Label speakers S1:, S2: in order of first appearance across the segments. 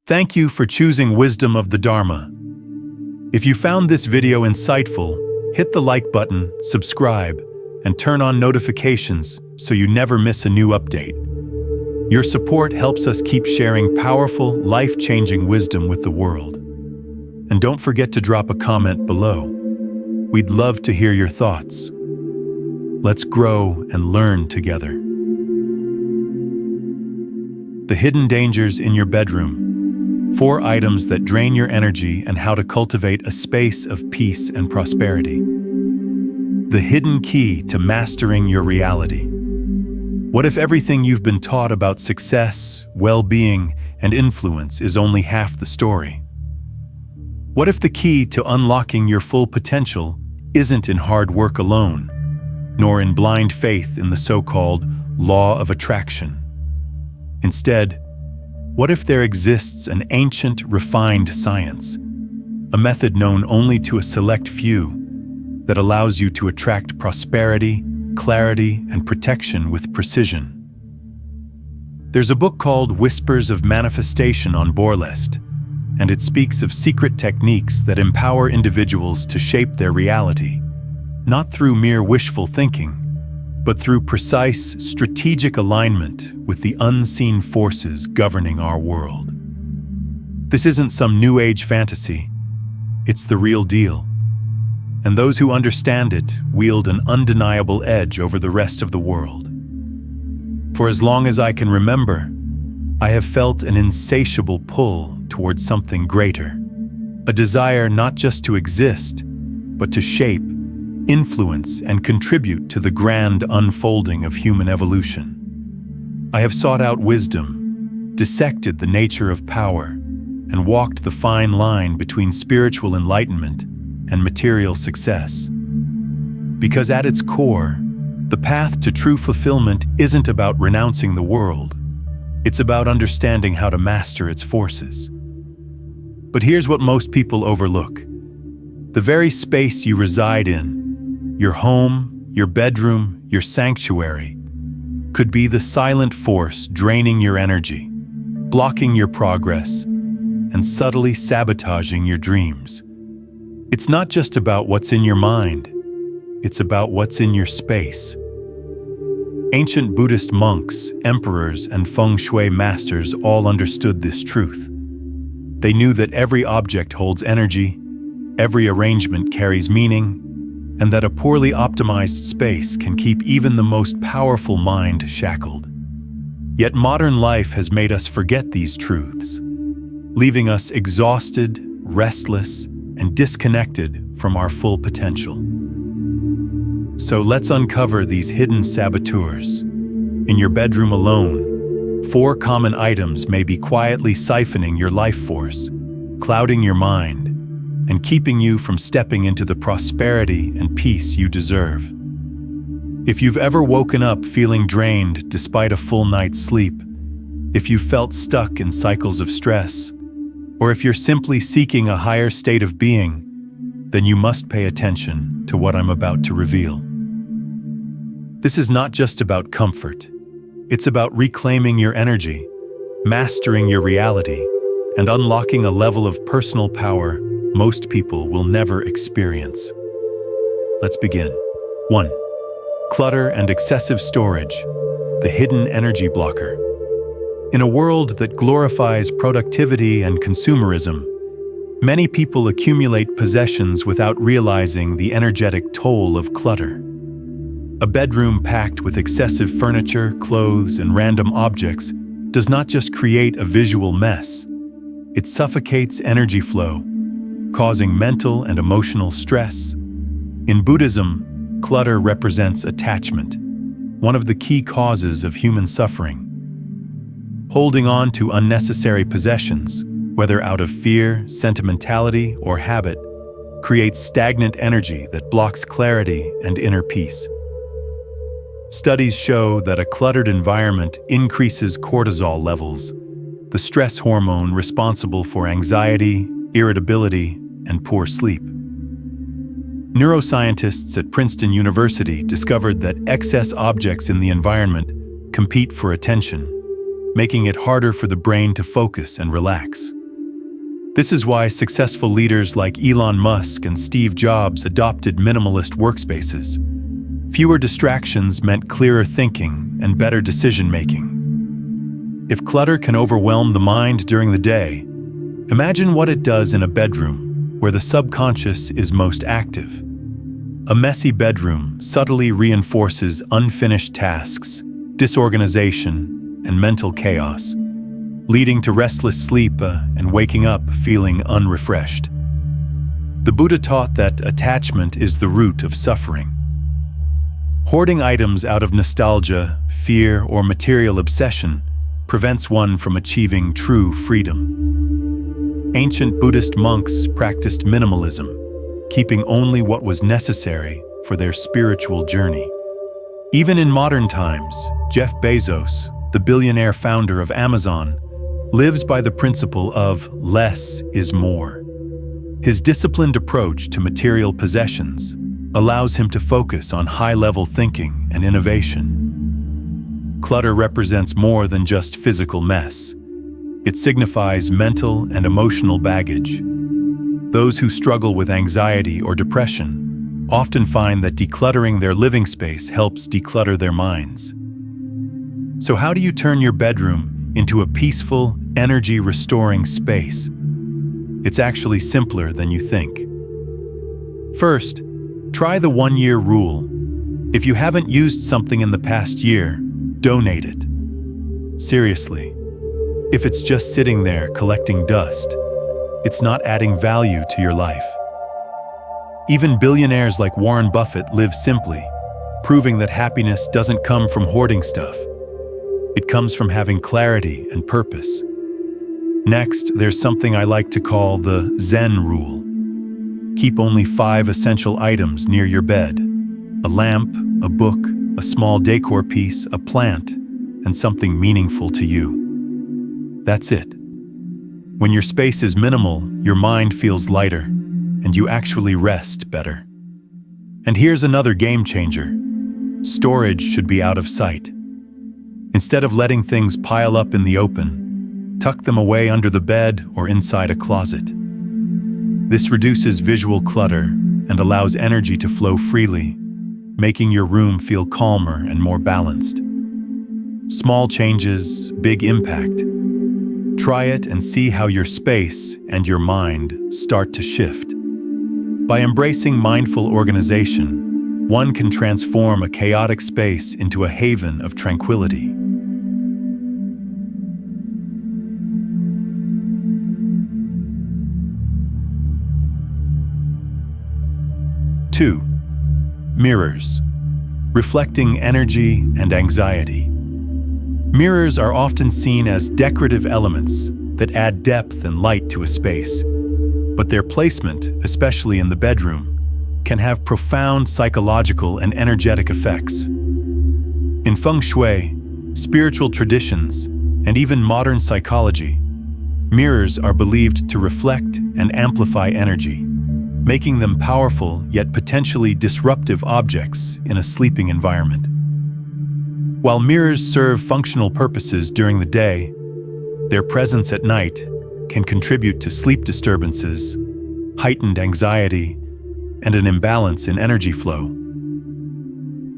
S1: Thank you for choosing Wisdom of the Dharma. If you found this video insightful, hit the like button, subscribe, and turn on notifications so you never miss a new update. Your support helps us keep sharing powerful, life-changing wisdom with the world. And don't forget to drop a comment below. We'd love to hear your thoughts. Let's grow and learn together. The hidden dangers in your bedroom. 4 items that drain your energy and how to cultivate a space of peace and prosperity. The hidden key to mastering your reality. What if everything you've been taught about success, well-being, and influence is only half the story? What if the key to unlocking your full potential isn't in hard work alone, nor in blind faith in the so-called law of attraction? Instead, what if there exists an ancient, refined science, a method known only to a select few, that allows you to attract prosperity, clarity, and protection with precision? There's a book called Whispers of Manifestation on Borlest, and it speaks of secret techniques that empower individuals to shape their reality, not through mere wishful thinking, but through precise, strategic alignment with the unseen forces governing our world. This isn't some New Age fantasy. It's the real deal. And those who understand it wield an undeniable edge over the rest of the world. For as long as I can remember, I have felt an insatiable pull towards something greater, a desire not just to exist, but to shape, influence, and contribute to the grand unfolding of human evolution. I have sought out wisdom, dissected the nature of power, and walked the fine line between spiritual enlightenment and material success. Because at its core, the path to true fulfillment isn't about renouncing the world. It's about understanding how to master its forces. But here's what most people overlook. The very space you reside in, your home, your bedroom, your sanctuary, could be the silent force draining your energy, blocking your progress, and subtly sabotaging your dreams. It's not just about what's in your mind, it's about what's in your space. Ancient Buddhist monks, emperors, and feng shui masters all understood this truth. They knew that every object holds energy, every arrangement carries meaning, and that a poorly optimized space can keep even the most powerful mind shackled. Yet modern life has made us forget these truths, leaving us exhausted, restless, and disconnected from our full potential. So let's uncover these hidden saboteurs. In your bedroom alone, 4 common items may be quietly siphoning your life force, clouding your mind, and keeping you from stepping into the prosperity and peace you deserve. If you've ever woken up feeling drained despite a full night's sleep, if you've felt stuck in cycles of stress, or if you're simply seeking a higher state of being, then you must pay attention to what I'm about to reveal. This is not just about comfort. It's about reclaiming your energy, mastering your reality, and unlocking a level of personal power most people will never experience. Let's begin. 1. Clutter and excessive storage, the hidden energy blocker. In a world that glorifies productivity and consumerism, many people accumulate possessions without realizing the energetic toll of clutter. A bedroom packed with excessive furniture, clothes, and random objects does not just create a visual mess, it suffocates energy flow, causing mental and emotional stress. In Buddhism, clutter represents attachment, one of the key causes of human suffering. Holding on to unnecessary possessions, whether out of fear, sentimentality, or habit, creates stagnant energy that blocks clarity and inner peace. Studies show that a cluttered environment increases cortisol levels, the stress hormone responsible for anxiety, irritability, and poor sleep. Neuroscientists at Princeton University discovered that excess objects in the environment compete for attention, making it harder for the brain to focus and relax. This is why successful leaders like Elon Musk and Steve Jobs adopted minimalist workspaces. Fewer distractions meant clearer thinking and better decision-making. If clutter can overwhelm the mind during the day, imagine what it does in a bedroom where the subconscious is most active. A messy bedroom subtly reinforces unfinished tasks, disorganization, and mental chaos, leading to restless sleep and waking up feeling unrefreshed. The Buddha taught that attachment is the root of suffering. Hoarding items out of nostalgia, fear, or material obsession prevents one from achieving true freedom. Ancient Buddhist monks practiced minimalism, keeping only what was necessary for their spiritual journey. Even in modern times, Jeff Bezos, the billionaire founder of Amazon, lives by the principle of less is more. His disciplined approach to material possessions allows him to focus on high-level thinking and innovation. Clutter represents more than just physical mess. It signifies mental and emotional baggage. Those who struggle with anxiety or depression often find that decluttering their living space helps declutter their minds. So how do you turn your bedroom into a peaceful, energy-restoring space? It's actually simpler than you think. First, try the 1-year rule. If you haven't used something in the past year, donate it. Seriously, if it's just sitting there collecting dust, it's not adding value to your life. Even billionaires like Warren Buffett live simply, proving that happiness doesn't come from hoarding stuff. It comes from having clarity and purpose. Next, there's something I like to call the Zen rule. Keep only 5 essential items near your bed: a lamp, a book, a small decor piece, a plant, and something meaningful to you. That's it. When your space is minimal, your mind feels lighter, and you actually rest better. And here's another game changer. Storage should be out of sight. Instead of letting things pile up in the open, tuck them away under the bed or inside a closet. This reduces visual clutter and allows energy to flow freely, making your room feel calmer and more balanced. Small changes, big impact. Try it and see how your space and your mind start to shift. By embracing mindful organization, one can transform a chaotic space into a haven of tranquility. Two, mirrors, reflecting energy and anxiety. Mirrors are often seen as decorative elements that add depth and light to a space, but their placement, especially in the bedroom, can have profound psychological and energetic effects. In feng shui, spiritual traditions, and even modern psychology, mirrors are believed to reflect and amplify energy, making them powerful yet potentially disruptive objects in a sleeping environment. While mirrors serve functional purposes during the day, their presence at night can contribute to sleep disturbances, heightened anxiety, and an imbalance in energy flow.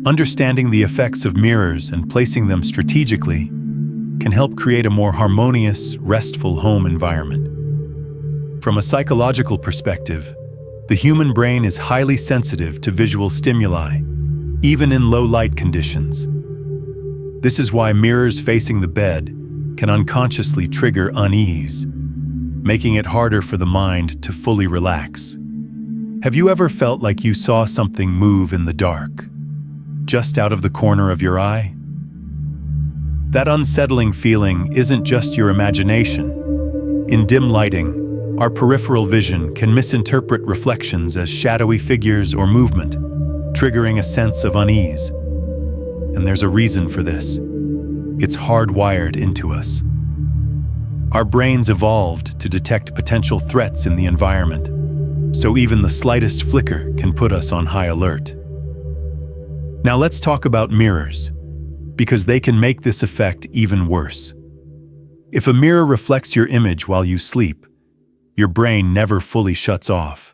S1: Understanding the effects of mirrors and placing them strategically can help create a more harmonious, restful home environment. From a psychological perspective, the human brain is highly sensitive to visual stimuli, even in low-light conditions. This is why mirrors facing the bed can unconsciously trigger unease, making it harder for the mind to fully relax. Have you ever felt like you saw something move in the dark, just out of the corner of your eye? That unsettling feeling isn't just your imagination. In dim lighting, our peripheral vision can misinterpret reflections as shadowy figures or movement, triggering a sense of unease. And there's a reason for this. It's hardwired into us. Our brains evolved to detect potential threats in the environment, so even the slightest flicker can put us on high alert. Now let's talk about mirrors, because they can make this effect even worse. If a mirror reflects your image while you sleep, your brain never fully shuts off.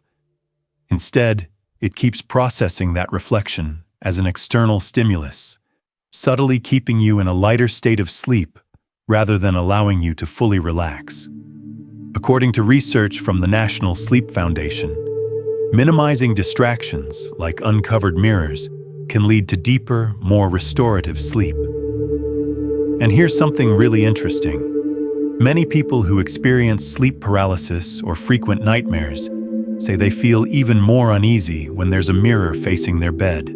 S1: Instead, it keeps processing that reflection as an external stimulus, subtly keeping you in a lighter state of sleep rather than allowing you to fully relax. According to research from the National Sleep Foundation, minimizing distractions like uncovered mirrors can lead to deeper, more restorative sleep. And here's something really interesting. Many people who experience sleep paralysis or frequent nightmares say they feel even more uneasy when there's a mirror facing their bed.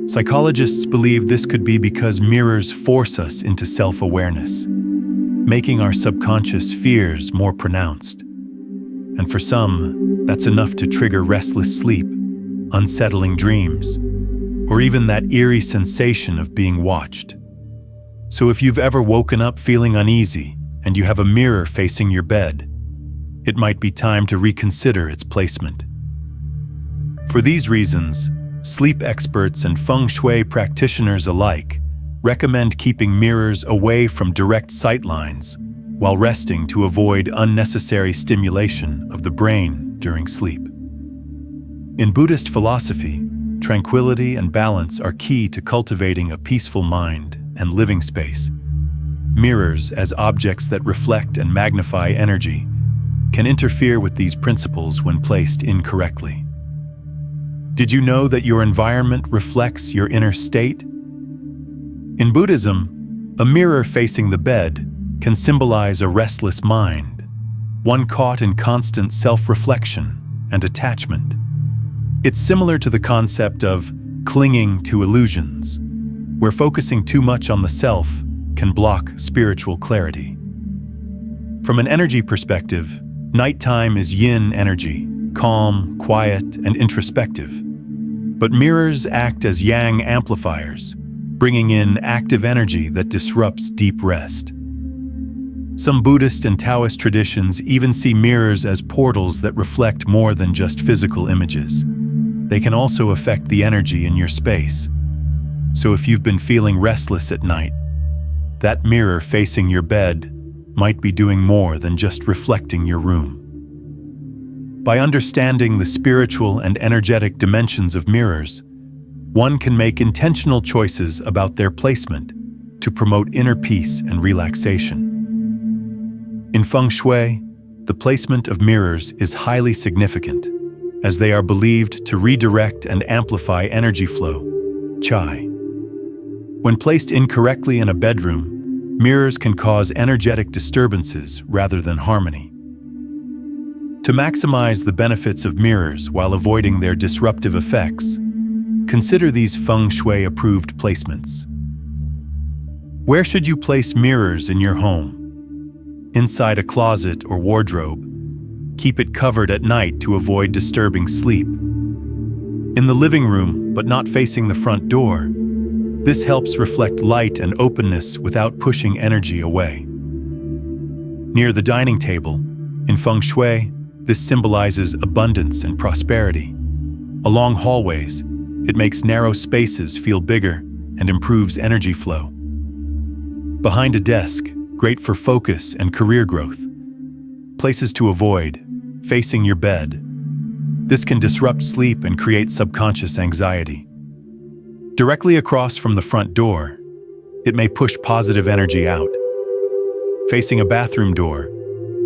S1: Psychologists believe this could be because mirrors force us into self-awareness, making our subconscious fears more pronounced. And for some, that's enough to trigger restless sleep, unsettling dreams, or even that eerie sensation of being watched. So if you've ever woken up feeling uneasy and you have a mirror facing your bed, it might be time to reconsider its placement. For these reasons, sleep experts and feng shui practitioners alike recommend keeping mirrors away from direct sight lines while resting to avoid unnecessary stimulation of the brain during sleep. In Buddhist philosophy, tranquility and balance are key to cultivating a peaceful mind and living space. Mirrors, as objects that reflect and magnify energy, can interfere with these principles when placed incorrectly. Did you know that your environment reflects your inner state? In Buddhism, a mirror facing the bed can symbolize a restless mind, one caught in constant self-reflection and attachment. It's similar to the concept of clinging to illusions, where focusing too much on the self can block spiritual clarity. From an energy perspective, nighttime is yin energy, calm, quiet, and introspective. But mirrors act as yang amplifiers, bringing in active energy that disrupts deep rest. Some Buddhist and Taoist traditions even see mirrors as portals that reflect more than just physical images. They can also affect the energy in your space. So if you've been feeling restless at night, that mirror facing your bed might be doing more than just reflecting your room. By understanding the spiritual and energetic dimensions of mirrors, one can make intentional choices about their placement to promote inner peace and relaxation. In feng shui, the placement of mirrors is highly significant, as they are believed to redirect and amplify energy flow, qi. When placed incorrectly in a bedroom, mirrors can cause energetic disturbances rather than harmony. To maximize the benefits of mirrors while avoiding their disruptive effects, consider these feng shui-approved placements. Where should you place mirrors in your home? Inside a closet or wardrobe. Keep it covered at night to avoid disturbing sleep. In the living room, but not facing the front door, this helps reflect light and openness without pushing energy away. Near the dining table, in feng shui, this symbolizes abundance and prosperity. Along hallways, it makes narrow spaces feel bigger and improves energy flow. Behind a desk, great for focus and career growth. Places to avoid, facing your bed. This can disrupt sleep and create subconscious anxiety. Directly across from the front door, it may push positive energy out. Facing a bathroom door,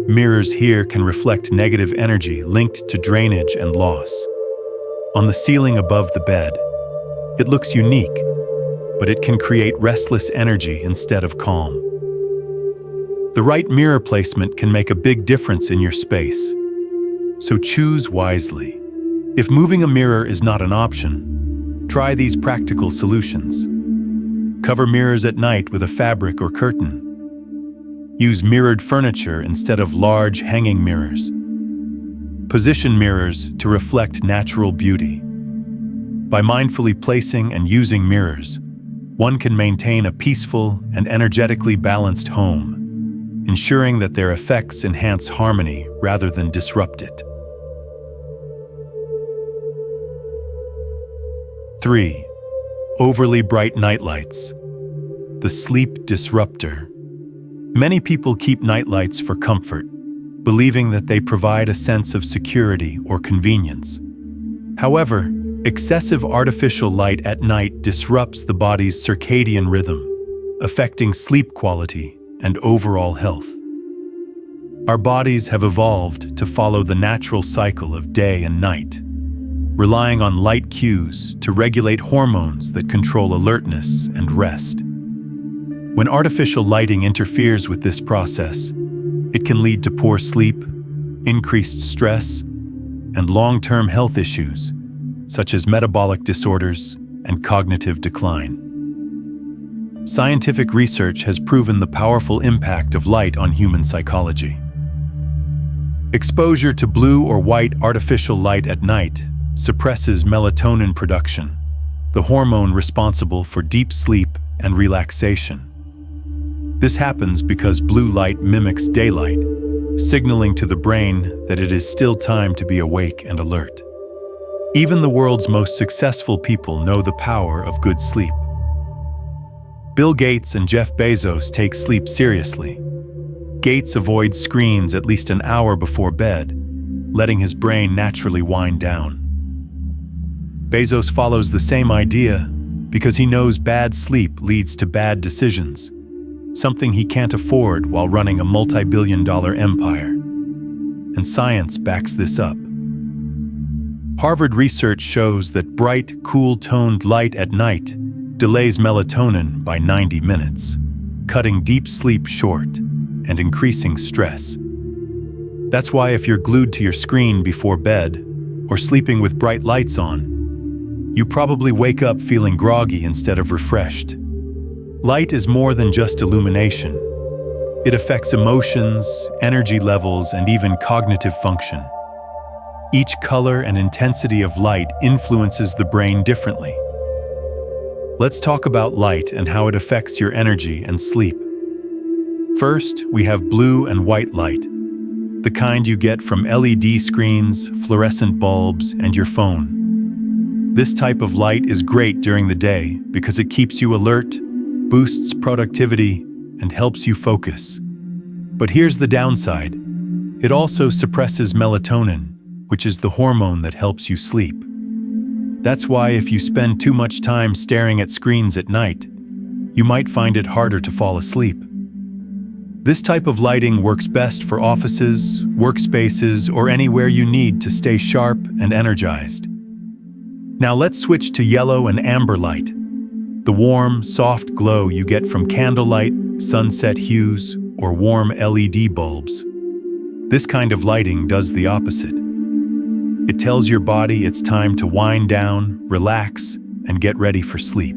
S1: mirrors here can reflect negative energy linked to drainage and loss. On the ceiling above the bed, it looks unique, but it can create restless energy instead of calm. The right mirror placement can make a big difference in your space, so choose wisely. If moving a mirror is not an option, try these practical solutions. Cover mirrors at night with a fabric or curtain. Use mirrored furniture instead of large hanging mirrors. Position mirrors to reflect natural beauty. By mindfully placing and using mirrors, one can maintain a peaceful and energetically balanced home, ensuring that their effects enhance harmony rather than disrupt it. 3. Overly bright nightlights. The sleep disruptor. Many people keep nightlights for comfort, believing that they provide a sense of security or convenience. However, excessive artificial light at night disrupts the body's circadian rhythm, affecting sleep quality and overall health. Our bodies have evolved to follow the natural cycle of day and night, relying on light cues to regulate hormones that control alertness and rest. When artificial lighting interferes with this process, it can lead to poor sleep, increased stress, and long-term health issues, such as metabolic disorders and cognitive decline. Scientific research has proven the powerful impact of light on human psychology. Exposure to blue or white artificial light at night suppresses melatonin production, the hormone responsible for deep sleep and relaxation. This happens because blue light mimics daylight, signaling to the brain that it is still time to be awake and alert. Even the world's most successful people know the power of good sleep. Bill Gates and Jeff Bezos take sleep seriously. Gates avoids screens at least an hour before bed, letting his brain naturally wind down. Bezos follows the same idea because he knows bad sleep leads to bad decisions, something he can't afford while running a multi-billion-dollar empire. And science backs this up. Harvard research shows that bright, cool-toned light at night delays melatonin by 90 minutes, cutting deep sleep short and increasing stress. That's why if you're glued to your screen before bed or sleeping with bright lights on, you probably wake up feeling groggy instead of refreshed. Light is more than just illumination. It affects emotions, energy levels, and even cognitive function. Each color and intensity of light influences the brain differently. Let's talk about light and how it affects your energy and sleep. First, we have blue and white light, the kind you get from LED screens, fluorescent bulbs, and your phone. This type of light is great during the day because it keeps you alert, boosts productivity, and helps you focus. But here's the downside. It also suppresses melatonin, which is the hormone that helps you sleep. That's why if you spend too much time staring at screens at night, you might find it harder to fall asleep. This type of lighting works best for offices, workspaces, or anywhere you need to stay sharp and energized. Now let's switch to yellow and amber light, the warm, soft glow you get from candlelight, sunset hues, or warm LED bulbs. This kind of lighting does the opposite. It tells your body it's time to wind down, relax, and get ready for sleep.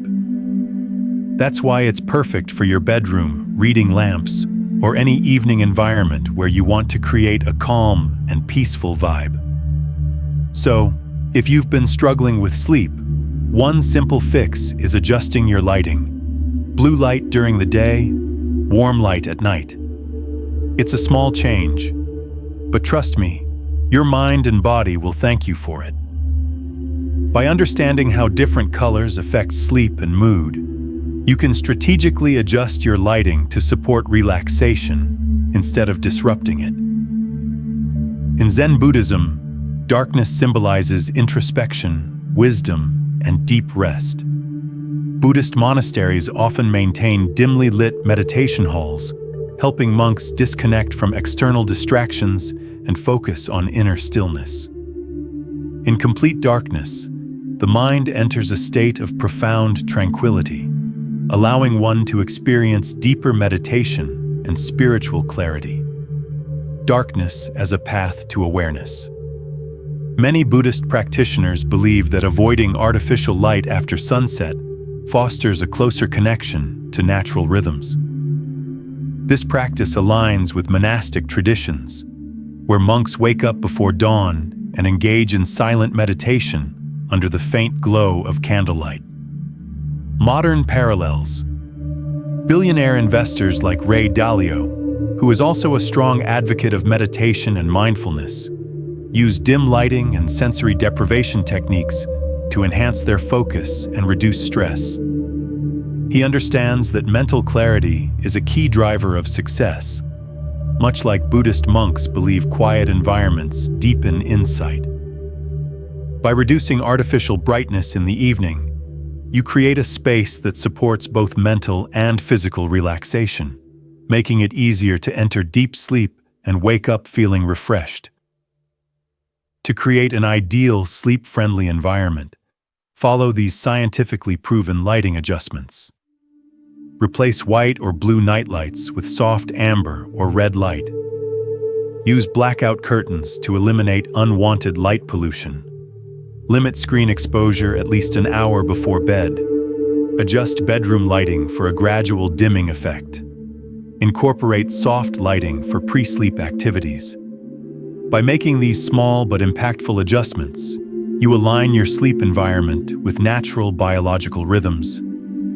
S1: That's why it's perfect for your bedroom, reading lamps, or any evening environment where you want to create a calm and peaceful vibe. So, if you've been struggling with sleep, one simple fix is adjusting your lighting. Blue light during the day, warm light at night. It's a small change, but trust me, your mind and body will thank you for it. By understanding how different colors affect sleep and mood, you can strategically adjust your lighting to support relaxation instead of disrupting it. In Zen Buddhism, darkness symbolizes introspection, wisdom, and deep rest. Buddhist monasteries often maintain dimly lit meditation halls, helping monks disconnect from external distractions and focus on inner stillness. In complete darkness, the mind enters a state of profound tranquility, allowing one to experience deeper meditation and spiritual clarity. Darkness as a path to awareness. Many Buddhist practitioners believe that avoiding artificial light after sunset fosters a closer connection to natural rhythms. This practice aligns with monastic traditions, where monks wake up before dawn and engage in silent meditation under the faint glow of candlelight. Modern parallels. Billionaire investors like Ray Dalio, who is also a strong advocate of meditation and mindfulness, use dim lighting and sensory deprivation techniques to enhance their focus and reduce stress. He understands that mental clarity is a key driver of success, Much like Buddhist monks believe quiet environments deepen insight. By reducing artificial brightness in the evening, you create a space that supports both mental and physical relaxation, making it easier to enter deep sleep and wake up feeling refreshed. To create an ideal sleep-friendly environment, follow these scientifically proven lighting adjustments. Replace white or blue nightlights with soft amber or red light. Use blackout curtains to eliminate unwanted light pollution. Limit screen exposure at least an hour before bed. Adjust bedroom lighting for a gradual dimming effect. Incorporate soft lighting for pre-sleep activities. By making these small but impactful adjustments, you align your sleep environment with natural biological rhythms,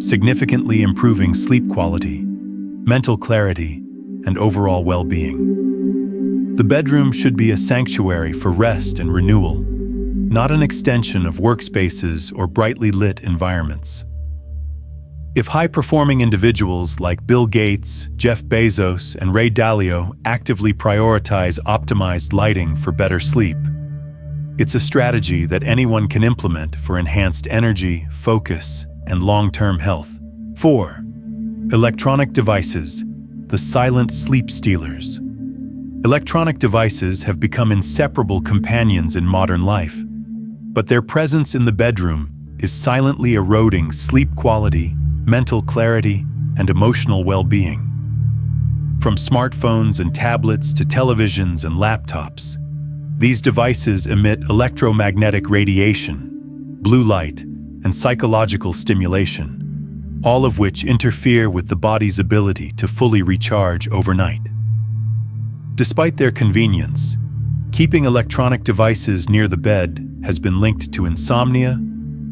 S1: significantly improving sleep quality, mental clarity, and overall well-being. The bedroom should be a sanctuary for rest and renewal, not an extension of workspaces or brightly lit environments. If high-performing individuals like Bill Gates, Jeff Bezos, and Ray Dalio actively prioritize optimized lighting for better sleep, it's a strategy that anyone can implement for enhanced energy, focus, and long-term health. 4. Electronic devices, the silent sleep stealers. Electronic devices have become inseparable companions in modern life, but their presence in the bedroom is silently eroding sleep quality, mental clarity, and emotional well-being. From smartphones and tablets to televisions and laptops, these devices emit electromagnetic radiation, blue light, and psychological stimulation, all of which interfere with the body's ability to fully recharge overnight. Despite their convenience, keeping electronic devices near the bed has been linked to insomnia,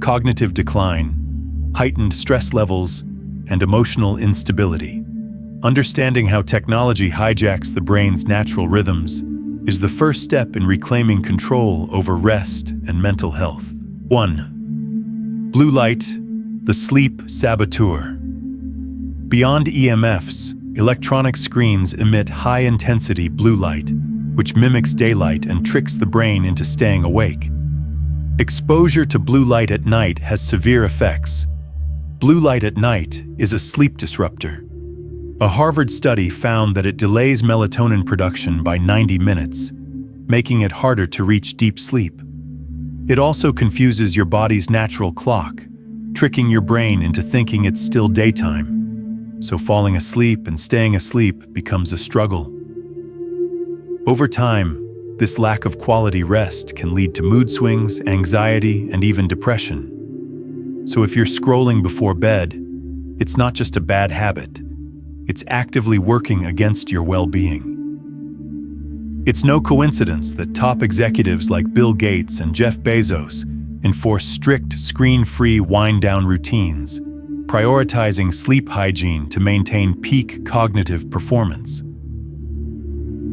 S1: cognitive decline, heightened stress levels, and emotional instability. Understanding how technology hijacks the brain's natural rhythms is the first step in reclaiming control over rest and mental health. 1. Blue light, the sleep saboteur. Beyond EMFs, electronic screens emit high-intensity blue light, which mimics daylight and tricks the brain into staying awake. Exposure to blue light at night has severe effects. Blue light at night is a sleep disruptor. A Harvard study found that it delays melatonin production by 90 minutes, making it harder to reach deep sleep. It also confuses your body's natural clock, tricking your brain into thinking it's still daytime. So falling asleep and staying asleep becomes a struggle. Over time, this lack of quality rest can lead to mood swings, anxiety, and even depression. So if you're scrolling before bed, it's not just a bad habit. It's actively working against your well-being. It's no coincidence that top executives like Bill Gates and Jeff Bezos enforce strict screen-free wind-down routines, prioritizing sleep hygiene to maintain peak cognitive performance.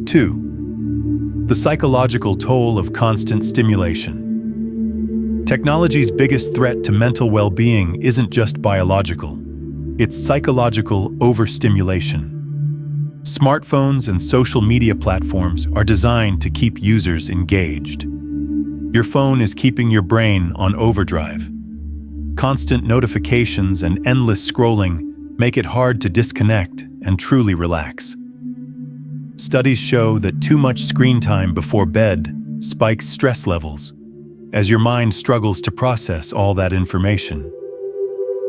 S1: 2. The psychological toll of constant stimulation. Technology's biggest threat to mental well-being isn't just biological. It's psychological overstimulation. Smartphones and social media platforms are designed to keep users engaged. Your phone is keeping your brain on overdrive. Constant notifications and endless scrolling make it hard to disconnect and truly relax. Studies show that too much screen time before bed spikes stress levels, as your mind struggles to process all that information.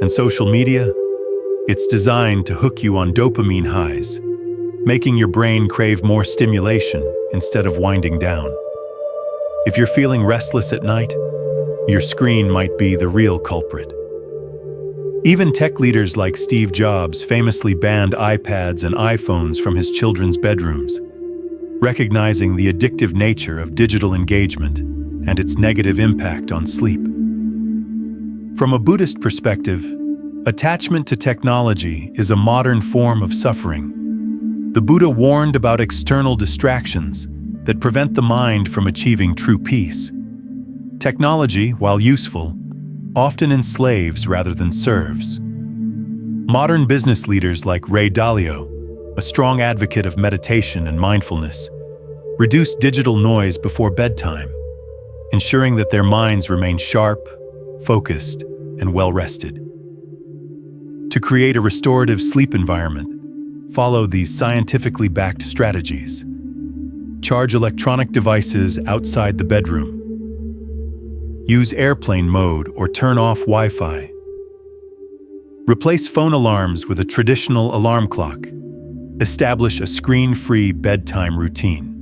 S1: And social media? It's designed to hook you on dopamine highs, making your brain crave more stimulation instead of winding down. If you're feeling restless at night, your screen might be the real culprit. Even tech leaders like Steve Jobs famously banned iPads and iPhones from his children's bedrooms, recognizing the addictive nature of digital engagement and its negative impact on sleep. From a Buddhist perspective, attachment to technology is a modern form of suffering. The Buddha warned about external distractions that prevent the mind from achieving true peace. Technology, while useful, often enslaves rather than serves. Modern business leaders like Ray Dalio a strong advocate of meditation and mindfulness, reduce digital noise before bedtime, ensuring that their minds remain sharp, focused, and well-rested. To create a restorative sleep environment, follow these scientifically backed strategies. Charge electronic devices outside the bedroom. Use airplane mode or turn off Wi-Fi. Replace phone alarms with a traditional alarm clock. Establish a screen-free bedtime routine.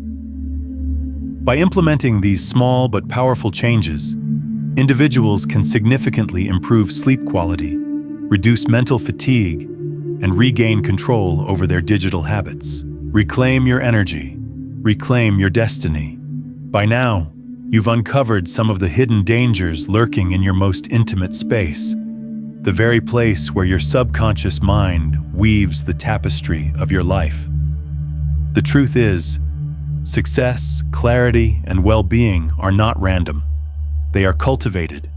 S1: By implementing these small but powerful changes, individuals can significantly improve sleep quality, reduce mental fatigue, and regain control over their digital habits. Reclaim your energy. Reclaim your destiny. By now, you've uncovered some of the hidden dangers lurking in your most intimate space, the very place where your subconscious mind weaves the tapestry of your life. The truth is, success, clarity, and well-being are not random. They are cultivated.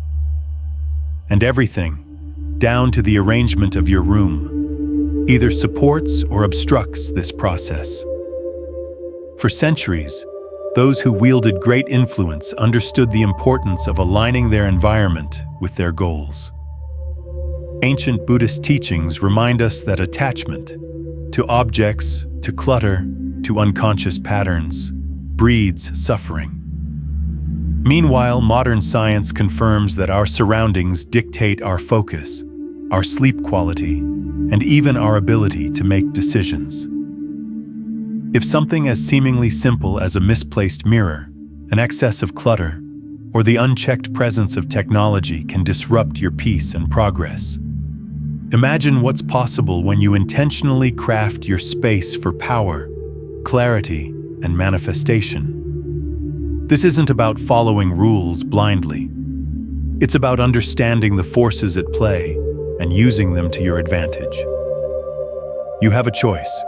S1: And everything, down to the arrangement of your room, either supports or obstructs this process. For centuries, those who wielded great influence understood the importance of aligning their environment with their goals. Ancient Buddhist teachings remind us that attachment to objects, to clutter, to unconscious patterns, breeds suffering. Meanwhile, modern science confirms that our surroundings dictate our focus, our sleep quality, and even our ability to make decisions. If something as seemingly simple as a misplaced mirror, an excess of clutter, or the unchecked presence of technology can disrupt your peace and progress, imagine what's possible when you intentionally craft your space for power, clarity, and manifestation. This isn't about following rules blindly. It's about understanding the forces at play and using them to your advantage. You have a choice.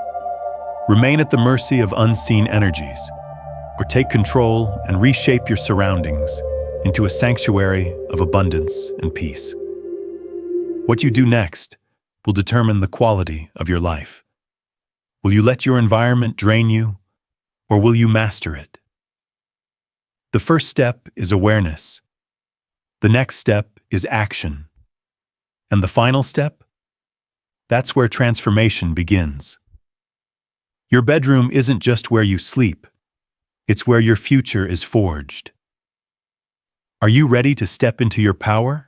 S1: Remain at the mercy of unseen energies, or take control and reshape your surroundings into a sanctuary of abundance and peace. What you do next will determine the quality of your life. Will you let your environment drain you, or will you master it? The first step is awareness. The next step is action. And the final step? That's where transformation begins. Your bedroom isn't just where you sleep. It's where your future is forged. Are you ready to step into your power?